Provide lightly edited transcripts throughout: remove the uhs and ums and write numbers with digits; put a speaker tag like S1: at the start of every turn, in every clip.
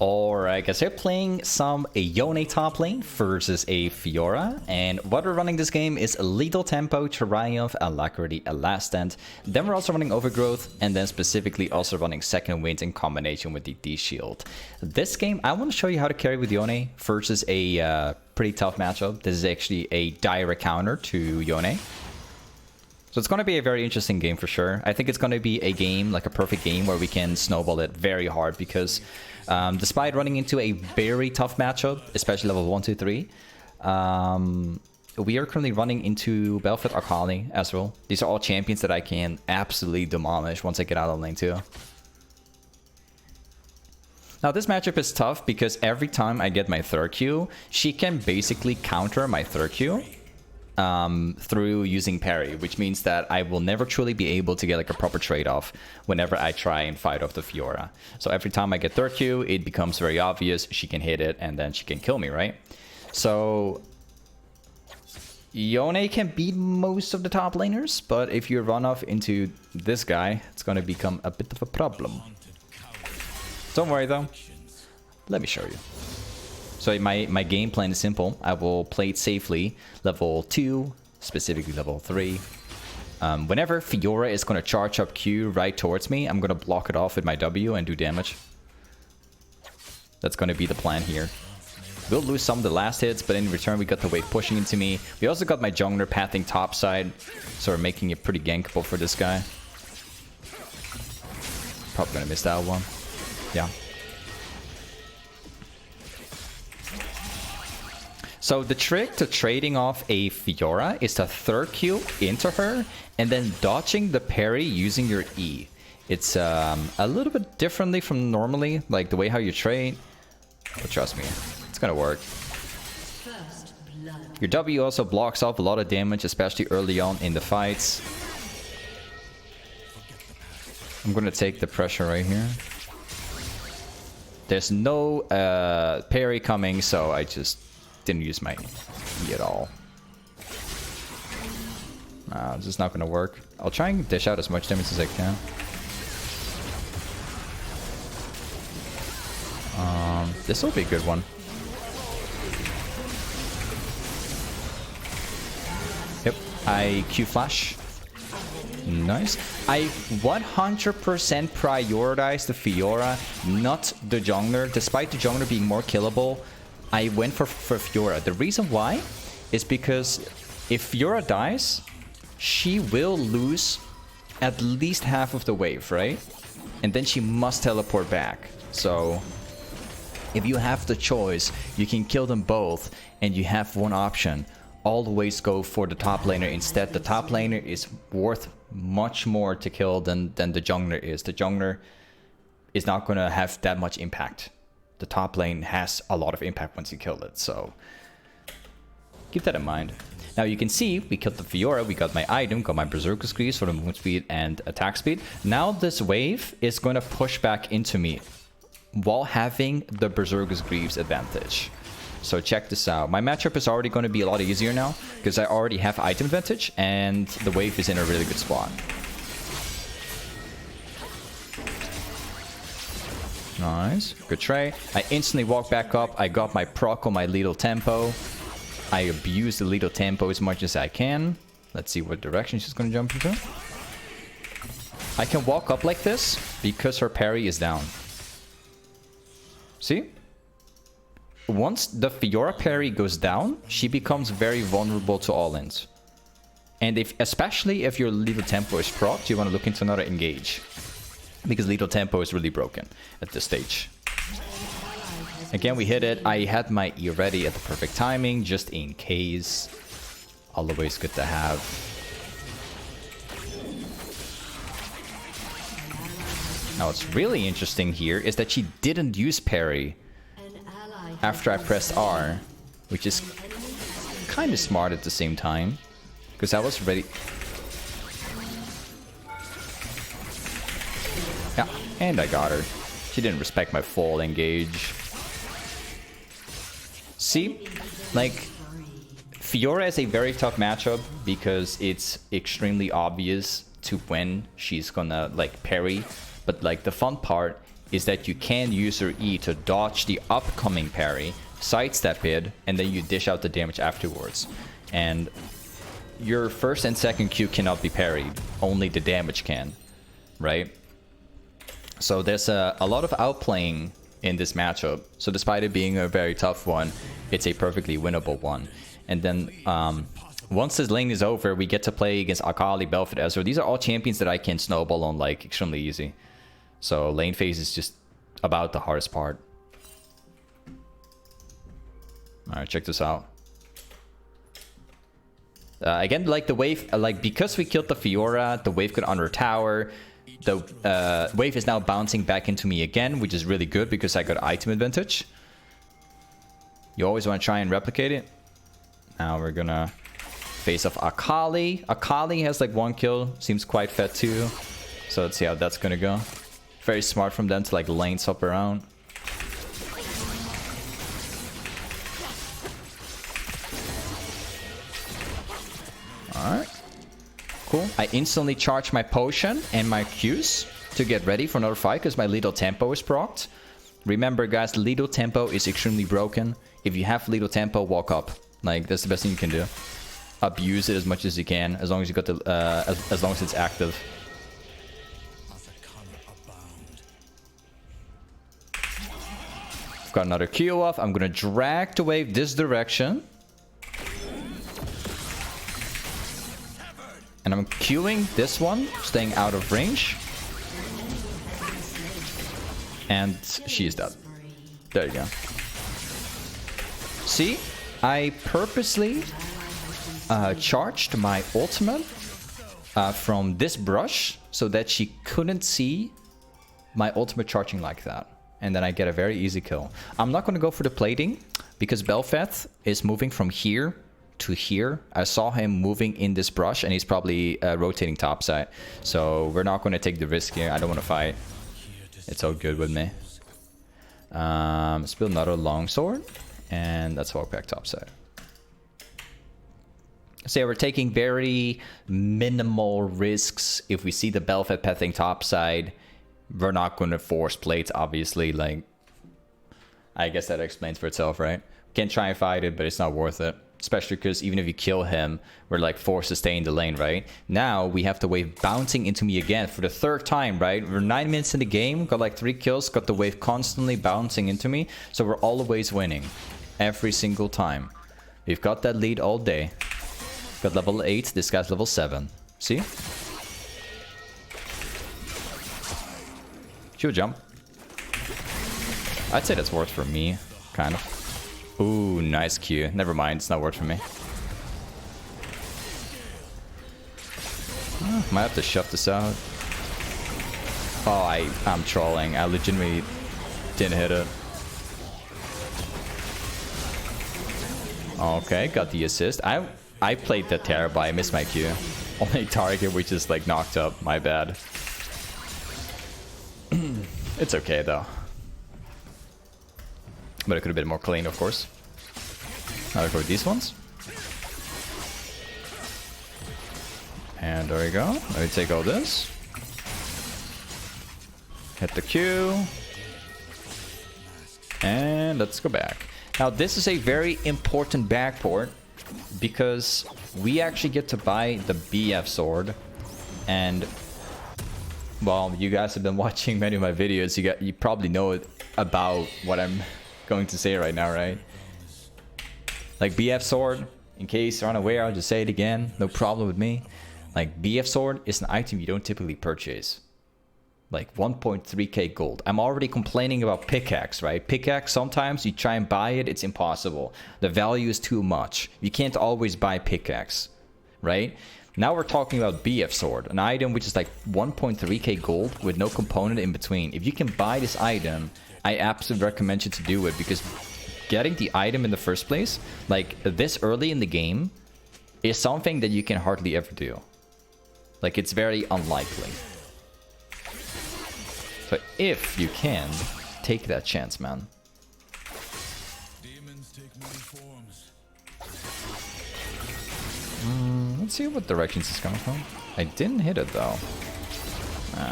S1: Alright guys, we're playing some Yone top lane versus a Fiora, and what we're running this game is a Lethal Tempo, Triumph, Alacrity, Last Stand. Then we're also running Overgrowth, and then specifically also running Second Wind in combination with the D-Shield. This game, I want to show you how to carry with Yone versus a pretty tough matchup. This is actually a direct counter to Yone. So it's going to be a very interesting game for sure. I think it's going to be a game, like a perfect game, where we can snowball it very hard because despite running into a very tough matchup, especially level 1, 2, 3, we are currently running into Belfort Akali as well. These are all champions that I can absolutely demolish once I get out of lane 2. Now this matchup is tough because every time I get my third Q, she can basically counter my third Q through using parry, which means that I will never truly be able to get like a proper trade-off whenever I try and fight off the Fiora. So every time I get third Q, it becomes very obvious she can hit it and then she can kill me, right? So Yone can beat most of the top laners, but if you run off into this guy, it's going to become a bit of a problem. Don't worry though, let me show you. So my game plan is simple. I will play it safely, level 2, specifically level 3. Whenever Fiora is going to charge up Q right towards me, I'm going to block it off with my W and do damage. That's going to be the plan here. We'll lose some of the last hits, but in return we got the wave pushing into me. We also got my jungler pathing topside, so we're making it pretty gankable for this guy. Probably going to miss that one. Yeah. So the trick to trading off a Fiora is to third Q into her and then dodging the parry using your E. It's a little bit differently from normally, like the way how you trade. But trust me, it's gonna work. Your W also blocks off a lot of damage, especially early on in the fights. I'm gonna take the pressure right here. There's no parry coming, so I just didn't use my E at all. This is not going to work. I'll try and dish out as much damage as I can. This will be a good one. Yep, I Q flash. Nice. I 100% prioritize the Fiora, not the jungler. Despite the jungler being more killable, I went for Fiora. The reason why is because if Fiora dies, she will lose at least half of the wave, right? And then she must teleport back. So if you have the choice, you can kill them both and you have one option. Always go for the top laner instead. The top laner is worth much more to kill than the jungler is. The jungler is not going to have that much impact. The top lane has a lot of impact once you kill it, so keep that in mind. Now you can see we killed the Fiora, we got my item, got my Berserker Greaves for the movement speed and attack speed. Now this wave is going to push back into me while having the Berserker Greaves advantage. So check this out. My matchup is already going to be a lot easier now because I already have item advantage and the wave is in a really good spot. Nice. Good tray. I instantly walk back up. I got my proc on my Lethal Tempo. I abuse the Lethal Tempo as much as I can. Let's see what direction she's going to jump into. I can walk up like this because her parry is down. See? Once the Fiora parry goes down, she becomes very vulnerable to all-ins. And especially if your Lethal Tempo is procced, you want to look into another engage. Because Lethal Tempo is really broken at this stage. Again, we hit it. I had my E ready at the perfect timing, just in case. Always good to have. Now, what's really interesting here is that she didn't use parry after I pressed R, which is kind of smart at the same time, because I was ready. Yeah, and I got her. She didn't respect my full engage. See? Like, Fiora is a very tough matchup because it's extremely obvious to when she's gonna, like, parry. But, like, the fun part is that you can use your E to dodge the upcoming parry, sidestep it, and then you dish out the damage afterwards. And your first and second Q cannot be parried, only the damage can, right? So there's a lot of outplaying in this matchup. So despite it being a very tough one, it's a perfectly winnable one. And then once this lane is over, we get to play against Akali, Belfort, Ezreal. These are all champions that I can snowball on like extremely easy. So lane phase is just about the hardest part. Alright, check this out. Again, like the wave, like because we killed the Fiora, the wave got under tower. The wave is now bouncing back into me again, which is really good because I got item advantage. You always want to try and replicate it. Now we're gonna face off Akali. Akali has like 1 kill, seems quite fat too. So let's see how that's gonna go. Very smart from them to like lane swap around. Alright. Cool. I instantly charge my potion and my Qs to get ready for another fight because my lethal tempo is procced. Remember guys, lethal tempo is extremely broken. If you have lethal tempo, walk up. Like that's the best thing you can do. Abuse it as much as you can, as long as you got the as long as it's active. I've got another Q off. I'm gonna drag the wave this direction. And I'm queuing this one, staying out of range. And she is dead. There you go. See? I purposely charged my ultimate from this brush so that she couldn't see my ultimate charging like that. And then I get a very easy kill. I'm not going to go for the plating because Belfeth is moving from here to here. I saw him moving in this brush and he's probably rotating topside. So we're not going to take the risk here. I don't want to fight. It's all good with me. Let's build another longsword and let's walk back topside. So we're taking very minimal risks. If we see the Belfeth pathing topside, we're not going to force plates, obviously. Like, I guess that explains for itself, right? Can try and fight it, but it's not worth it. Especially because even if you kill him, we're like forced to stay in the lane, right? Now we have the wave bouncing into me again for the 3rd time, right? We're 9 minutes in the game, got like 3 kills, got the wave constantly bouncing into me. So we're always winning. Every single time. We've got that lead all day. Got level 8, this guy's level 7. See? Shield jump. I'd say that's worth for me, kind of. Ooh, nice Q. Never mind, it's not worth for me. Might have to shove this out. Oh, I'm trolling. I legitimately didn't hit it. Okay, got the assist. I played that terrible. I missed my Q. Only target which is like knocked up. My bad. It's okay though. But it could have been more clean, of course. Now for these ones. And there we go. Let me take all this. Hit the Q. And let's go back. Now this is a very important backport because we actually get to buy the BF sword. And well, you guys have been watching many of my videos. You probably know about what I'm going to say right now, right? Like BF sword, in case you're unaware, I'll just say it again, no problem with me. Like BF sword is an item you don't typically purchase. Like 1.3k gold. I'm already complaining about pickaxe, right? Pickaxe, sometimes you try and buy it, it's impossible. The value is too much. You can't always buy pickaxe, right? Now we're talking about BF sword, an item which is like 1.3k gold with no component in between. If you can buy this item, I absolutely recommend you to do it because getting the item in the first place, like this early in the game, is something that you can hardly ever do. Like it's very unlikely. So if you can, take that chance, man.
S2: Demons take many forms.
S1: Let's see what directions it's coming from. I didn't hit it though.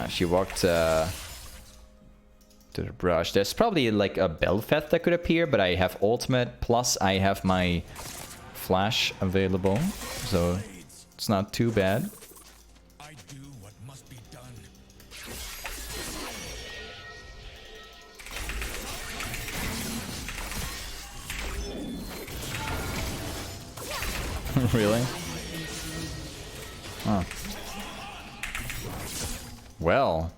S1: She walked to to the brush. There's probably like a Belfeth that could appear, but I have ultimate, plus I have my flash available, so it's not too bad.
S2: I do what must be done.
S1: Really? Huh. Well.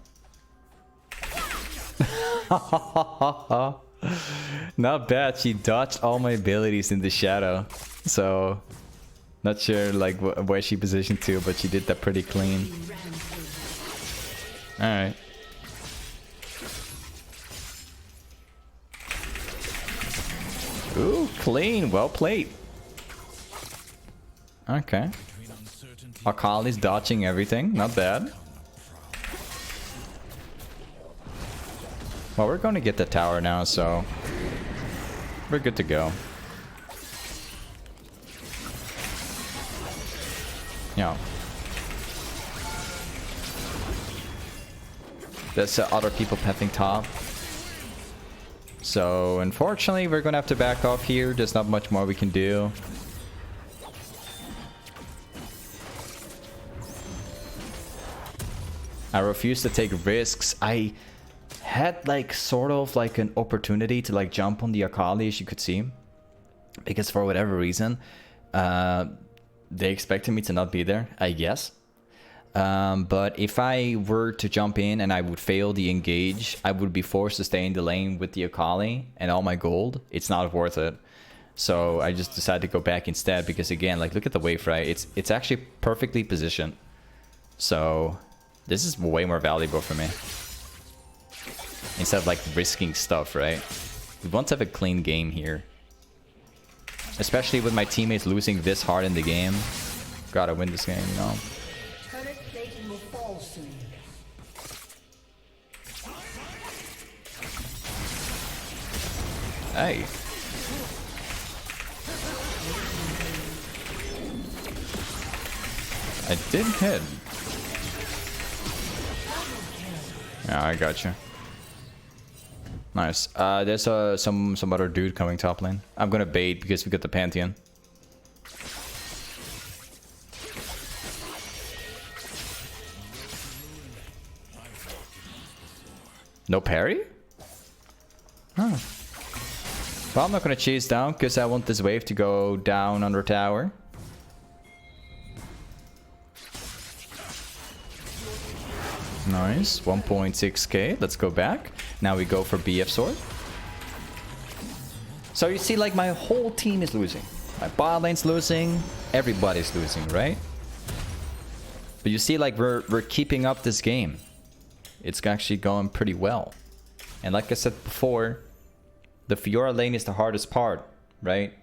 S1: Not bad. She dodged all my abilities in the shadow. So, not sure like where she positioned to, but she did that pretty clean. Alright. Ooh, clean. Well played. Okay. Akali's dodging everything. Not bad. Well, we're going to get the tower now, so we're good to go. Yeah. There's other people pathing top. So, unfortunately, we're going to have to back off here. There's not much more we can do. I refuse to take risks. I had like sort of like an opportunity to like jump on the Akali, as you could see, because for whatever reason they expected me to not be there, I guess. But if I were to jump in and I would fail the engage, I would be forced to stay in the lane with the Akali and all my gold. It's not worth it. So I just decided to go back instead, because again, like, look at the wave, right? It's actually perfectly positioned. So this is way more valuable for me, instead of like risking stuff, right? We want to have a clean game here, especially with my teammates losing this hard in the game. Gotta win this game, you know.
S3: Turret plating will fall soon.
S1: Hey. I did hit. Yeah, I got you. Nice. There's some other dude coming top lane. I'm gonna bait because we got the Pantheon. No parry? Huh. Well, I'm not gonna chase down because I want this wave to go down under tower. Nice. 1.6k. Let's go back. Now we go for BF sword. So you see, like, my whole team is losing. My bot lane's losing. Everybody's losing, right? But you see, like, we're keeping up this game. It's actually going pretty well. And like I said before, the Fiora lane is the hardest part, right?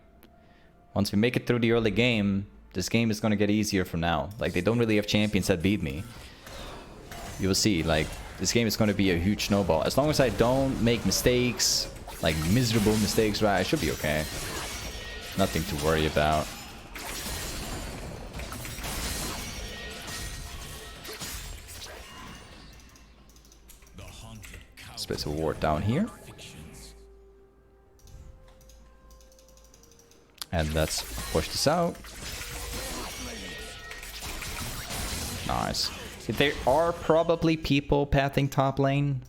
S1: Once we make it through the early game, this game is going to get easier from now. Like, they don't really have champions that beat me. You will see, like, this game is going to be a huge snowball. As long as I don't make mistakes, like miserable mistakes, right, I should be okay. Nothing to worry about. Space of ward down here. And let's push this out. Nice. There are probably people pathing top lane,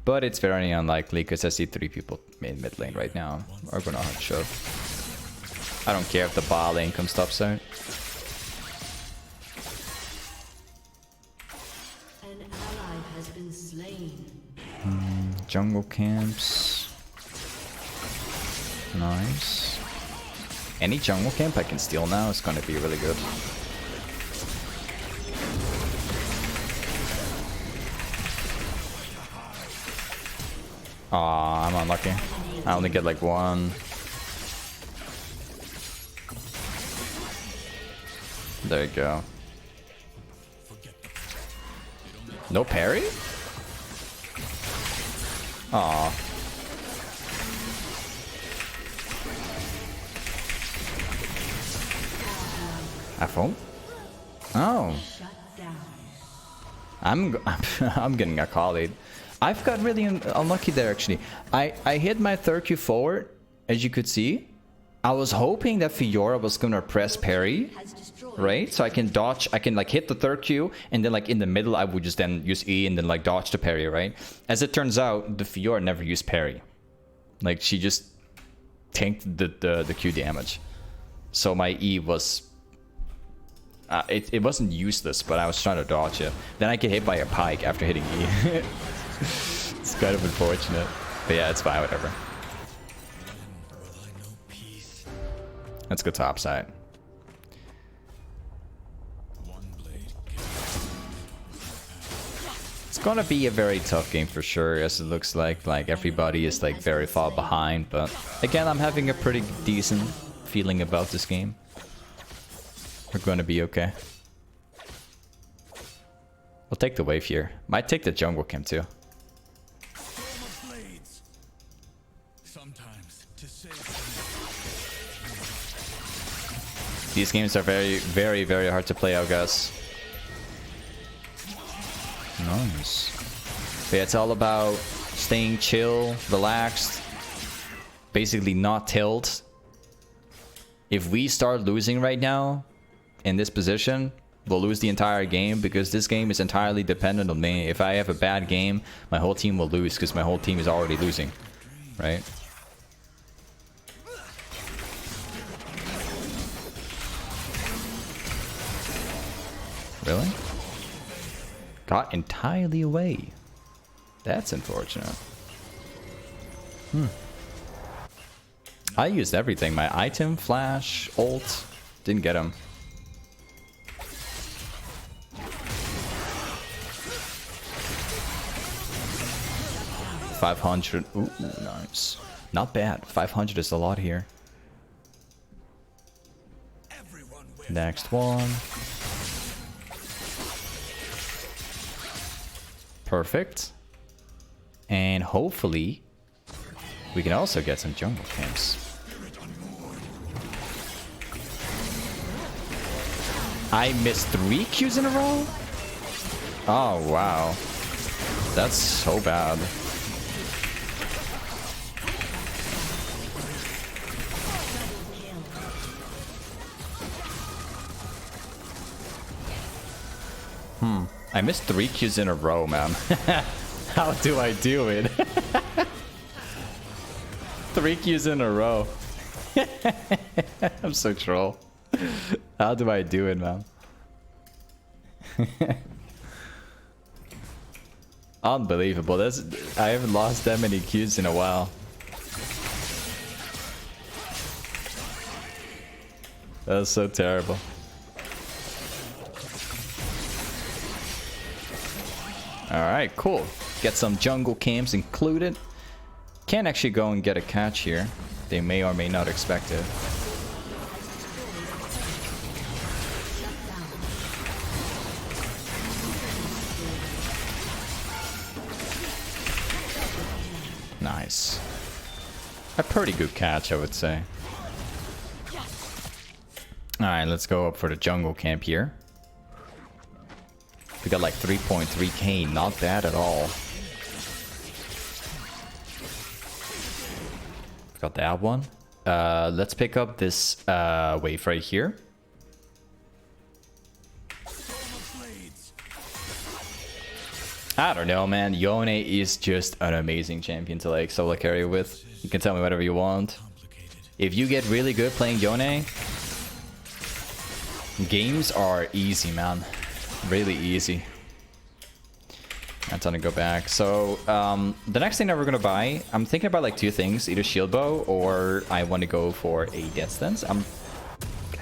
S1: but it's very unlikely because I see 3 people in mid lane right now. We're gonna shove. I don't care if the bot lane comes topside.
S3: An ally has been slain.
S1: Jungle camps. Nice. Any jungle camp I can steal now is gonna be really good. Aw, I'm unlucky. I only get like 1. There you go. No parry? Aw. iPhone? Oh. I'm getting a colleague. I've got really unlucky there, actually. I hit my third Q forward, as you could see. I was hoping that Fiora was gonna press parry, right? So I can dodge, I can like hit the third Q, and then like in the middle I would just then use E and then like dodge the parry, right? As it turns out, the Fiora never used parry. Like she just tanked the Q damage. So my E was... it wasn't useless, but I was trying to dodge it. Then I get hit by a pike after hitting E. It's kind of unfortunate. But yeah, it's fine, whatever. Let's go top side. It's gonna be a very tough game for sure, as it looks like everybody is like very far behind. But again, I'm having a pretty decent feeling about this game. We're gonna be okay. We'll take the wave here. Might take the jungle camp too. These games are very, very, very hard to play out, guys. Nice. But yeah, it's all about staying chill, relaxed, basically not tilt. If we start losing right now in this position, we'll lose the entire game, because this game is entirely dependent on me. If I have a bad game, my whole team will lose, because my whole team is already losing, right? Really? Got entirely away. That's unfortunate. I used everything. My item, flash, ult. Didn't get him. $500. Ooh, nice. Not bad. 500 is a lot here. Next one. Perfect. And hopefully we can also get some jungle camps. I missed 3 Qs in a row? Oh, wow. That's so bad. I missed 3 Qs in a row, man. How do I do it? 3 Qs in a row. I'm so troll. How do I do it, man? Unbelievable. I haven't lost that many Qs in a while. That was so terrible. Alright, cool. Get some jungle camps included. Can actually go and get a catch here. They may or may not expect it. Nice. A pretty good catch, I would say. Alright, let's go up for the jungle camp here. We got like 3.3k, not bad at all. Got that one. Let's pick up this wave right here. I don't know, man. Yone is just an amazing champion to like solo carry with. You can tell me whatever you want. If you get really good playing Yone, games are easy, man. Really easy. I'm trying to go back. So the next thing that we're gonna buy, I'm thinking about like 2 things: either shieldbow or I want to go for a death stance. I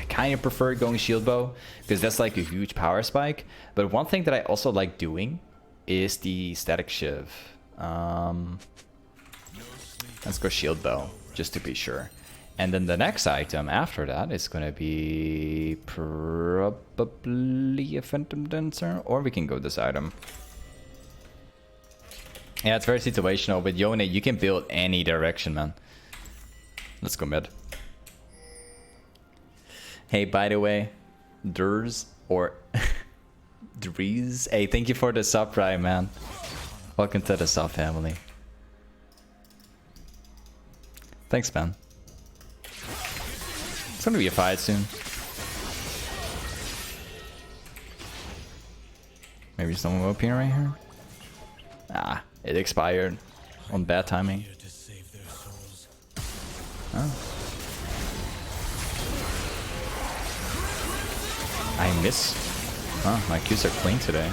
S1: kind of prefer going shieldbow because that's like a huge power spike. But one thing that I also like doing is the static shiv. Let's go shieldbow just to be sure. And then the next item after that is going to be probably a Phantom Dancer, or we can go this item. Yeah, it's very situational. With Yone, you can build any direction, man. Let's go mid. Hey, by the way, Durs or Dries, hey, thank you for the sub, right, man. Welcome to the Soft family. Thanks, man. It's gonna be a fight soon. Maybe someone will appear right here. Ah, it expired on bad timing. Oh. I miss. Oh, my Qs are clean today.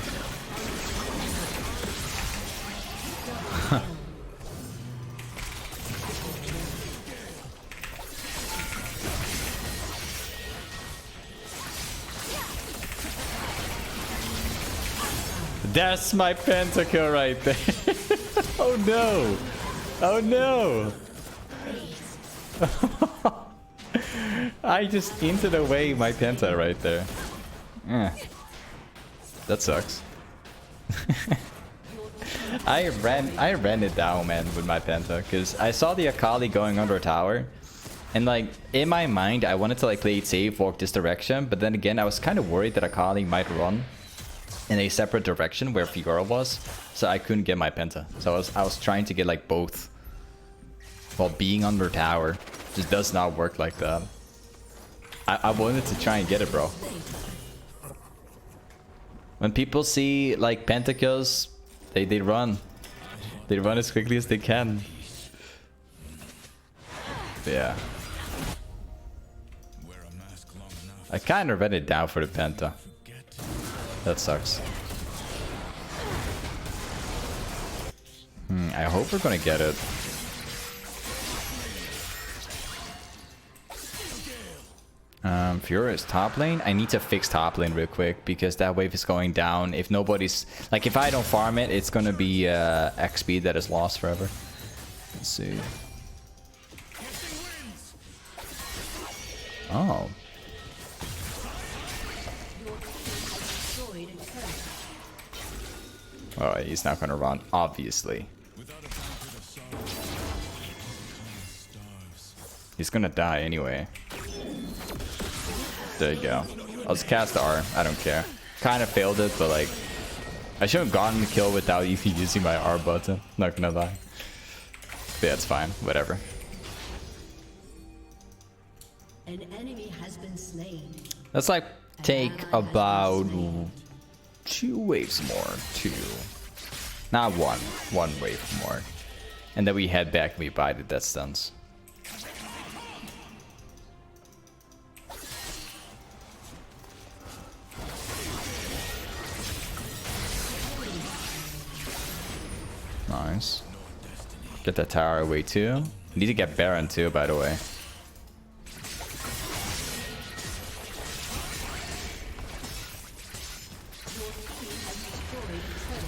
S1: That's my pentakill right there. Oh no! Oh no! I just entered away my penta right there. That sucks. I ran it down, man, with my penta because I saw the Akali going under a tower, and like in my mind I wanted to like play it safe, walk this direction, but then again I was kind of worried that Akali might run in a separate direction where Fiora was, so I couldn't get my penta. So I was trying to get like both while being under tower. Just does not work like that. I wanted to try and get it, bro. When people see like pentakills, they run. They run as quickly as they can. Yeah. I kind of ran it down for the penta. That sucks. I hope we're gonna get it. Fiora is top lane. I need to fix top lane real quick because that wave is going down. If nobody's like, if I don't farm it, it's gonna be XP that is lost forever. Let's see. Oh. Oh, he's not gonna run, obviously. He's gonna die anyway. There you go. I'll just cast R. I don't care. Kind of failed it, but like, I should have gotten the kill without even using my R button. Not gonna lie. But yeah, it's fine. Whatever.
S3: An enemy has been slain.
S1: Let's like take about 2 waves more. 2. Not 1. 1 wave more. And then we head back and we buy the death stuns. Nice. Get that tower away too. Need to get Baron too, by the way.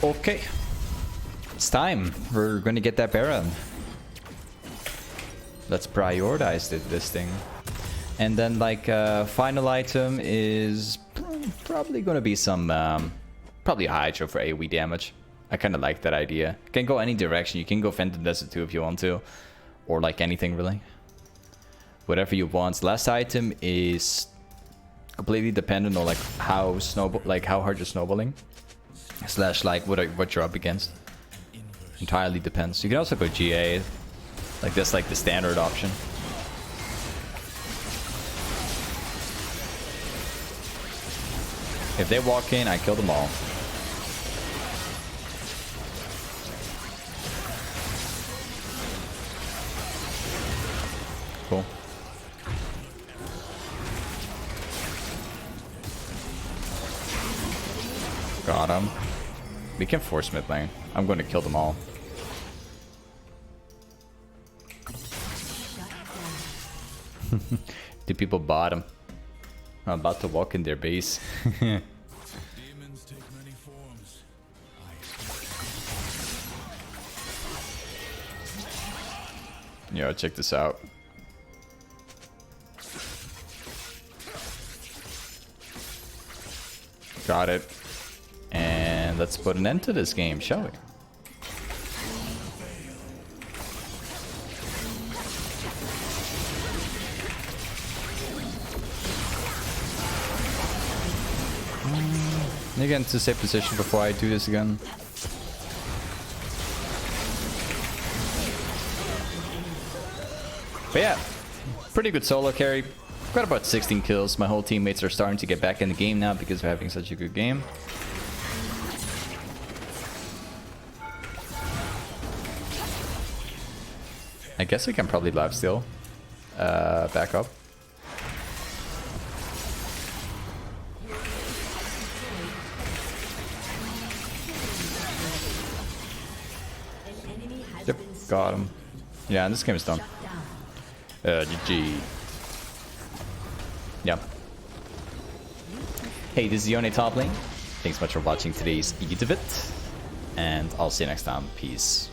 S1: Okay. It's time. We're gonna get that Baron. Let's prioritize this thing. And then like final item is probably gonna be some probably a Hydra for AoE damage. I kind of like that idea. Can go any direction. You can go Phantom Desert too if you want to, or like anything really. Whatever you want. Last item is completely dependent on like how hard you're snowballing, slash like what you're up against. Entirely depends. You can also go GA, like that's like the standard option. If they walk in, I kill them all. Cool. Got him. We can force mid lane. I'm going to kill them all. The people bottom. I'm about to walk in their base.
S2: Demons take many forms.
S1: Yo, check this out. Got it. And let's put an end to this game, shall we? Let me get into safe position before I do this again. But yeah, pretty good solo carry. Got about 16 kills. My whole teammates are starting to get back in the game now because we're having such a good game. I guess we can probably live steal. Back up. Yep, got him. Yeah, and this game is done. GG. Yeah. Hey, this is Yone Toplane. Thanks so much for watching today's EDivot. And I'll see you next time. Peace.